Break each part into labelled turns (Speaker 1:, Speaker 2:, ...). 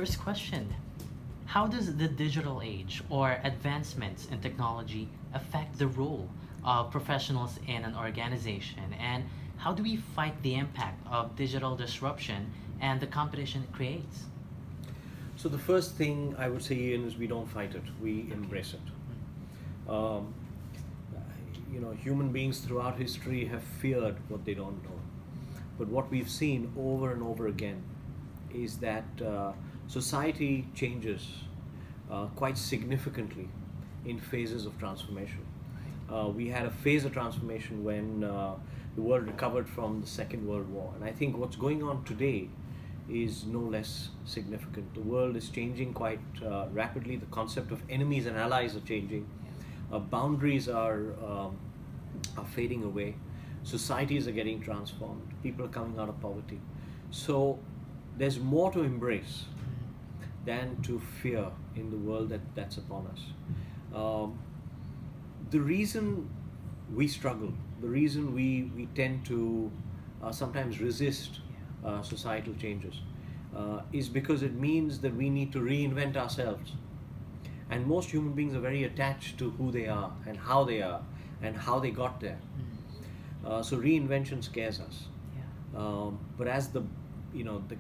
Speaker 1: first question. How does the digital age or advancements in technology affect the role of professionals in an organization? And how do we fight the impact of digital disruption and the competition it creates?
Speaker 2: So the first thing I would say, Ian, is we don't fight it, we embrace it. Um, Human beings throughout history have feared what they don't know. But what we've seen over and over again is that society changes quite significantly in phases of transformation. We had a phase of transformation when the world recovered from the Second World War. And I think what's going on today is no less significant. The world is changing quite rapidly. The concept of enemies and allies are changing. Boundaries are fading away. Societies are getting transformed. People are coming out of poverty. So there's more to embrace than to fear in the world that's upon us. The reason we struggle, the reason we tend to sometimes resist societal changes is because it means that we need to reinvent ourselves. And most human beings are very attached to who they are and how they are and how they got there. So reinvention scares us. But as the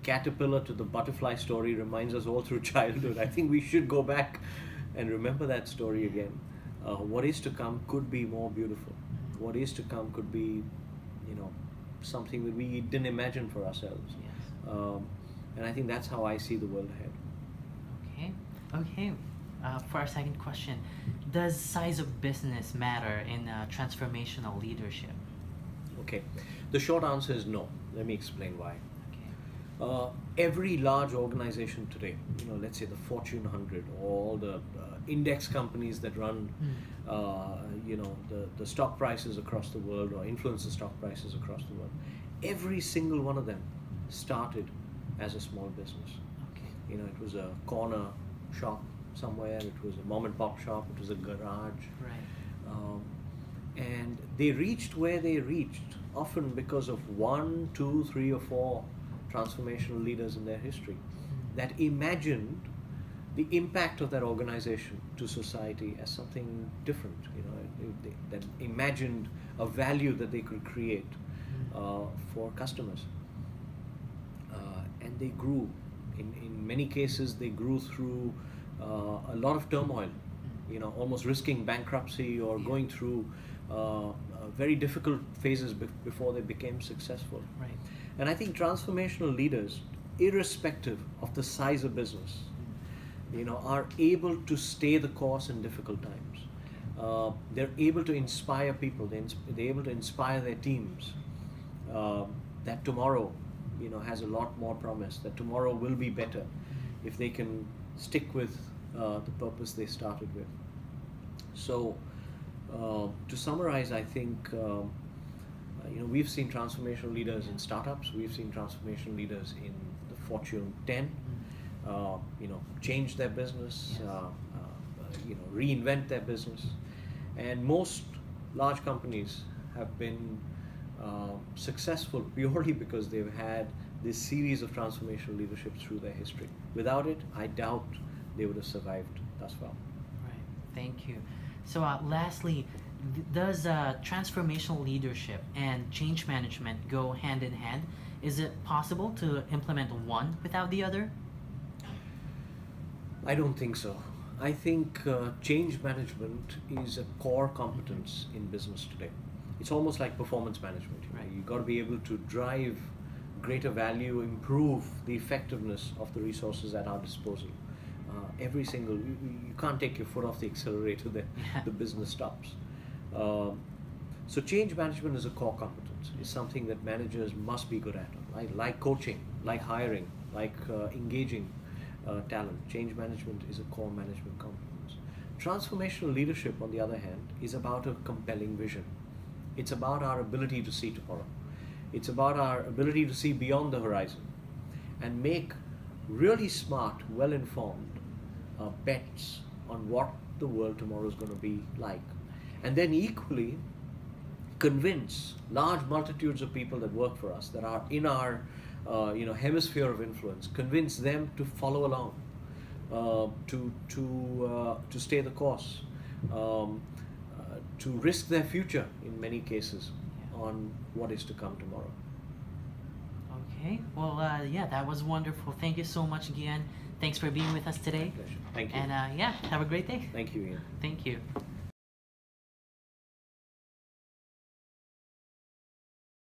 Speaker 2: caterpillar to the butterfly story reminds us all through childhood, I think we should go back and remember that story again. What is to come could be more beautiful. What is to come could be, something that we didn't imagine for ourselves. And I think that's how I see the world ahead.
Speaker 1: Okay. Okay. For our second question, does size of business matter in transformational leadership?
Speaker 2: Okay. The short answer is no. Let me explain why.
Speaker 1: Okay.
Speaker 2: Every large organization today, let's say the Fortune 100, or all the index companies that run, the stock prices across the world or influence the stock prices across the world, every single one of them started as a small business.
Speaker 1: Okay.
Speaker 2: It was a corner shop somewhere, it was a mom and pop shop, it was a garage.
Speaker 1: Right.
Speaker 2: And they reached where they reached often because of one, two, three, or four transformational leaders in their history that imagined the impact of that organization to society as something different. That imagined a value that they could create for customers. And they grew. In many cases, they grew through a lot of turmoil, almost risking bankruptcy or going through very difficult phases before they became successful.
Speaker 1: Right.
Speaker 2: And I think transformational leaders, irrespective of the size of business, are able to stay the course in difficult times. They're able to inspire people. They're able to inspire their teams that tomorrow, has a lot more promise. That tomorrow will be better if they can stick with the purpose they started with. So, to summarize, I think we've seen transformational leaders in startups. We've seen transformational leaders in the Fortune 10. Change their business, reinvent their business, and most large companies have been successful purely because they've had this series of transformational leadership through their history. Without it, I doubt they would have survived thus far.
Speaker 1: Right. Thank you. So, lastly, does transformational leadership and change management go hand in hand? Is it possible to implement one without the other?
Speaker 2: I don't think so. I think change management is a core competence in business today. It's almost like performance management.
Speaker 1: Right.
Speaker 2: You've got to be able to drive greater value, improve the effectiveness of the resources at our disposal. You can't take your foot off the accelerator, then the business stops. So change management is a core competence. It's something that managers must be good at, like coaching, like hiring, like engaging talent. Change management is a core management competence. Transformational leadership, on the other hand, is about a compelling vision. It's about our ability to see tomorrow. It's about our ability to see beyond the horizon and make really smart, well-informed bets on what the world tomorrow is going to be like. And then equally convince large multitudes of people that work for us, that are in our hemisphere of influence, convince them to follow along, to stay the course, to risk their future in many cases
Speaker 1: Yeah.
Speaker 2: on what is to come tomorrow.
Speaker 1: Okay. Well, yeah, that was wonderful. Thank you so much, Gyan. Thanks for being with us today.
Speaker 2: Pleasure. Thank you.
Speaker 1: And yeah, have a great day.
Speaker 2: Thank you, Ian.
Speaker 1: Thank you.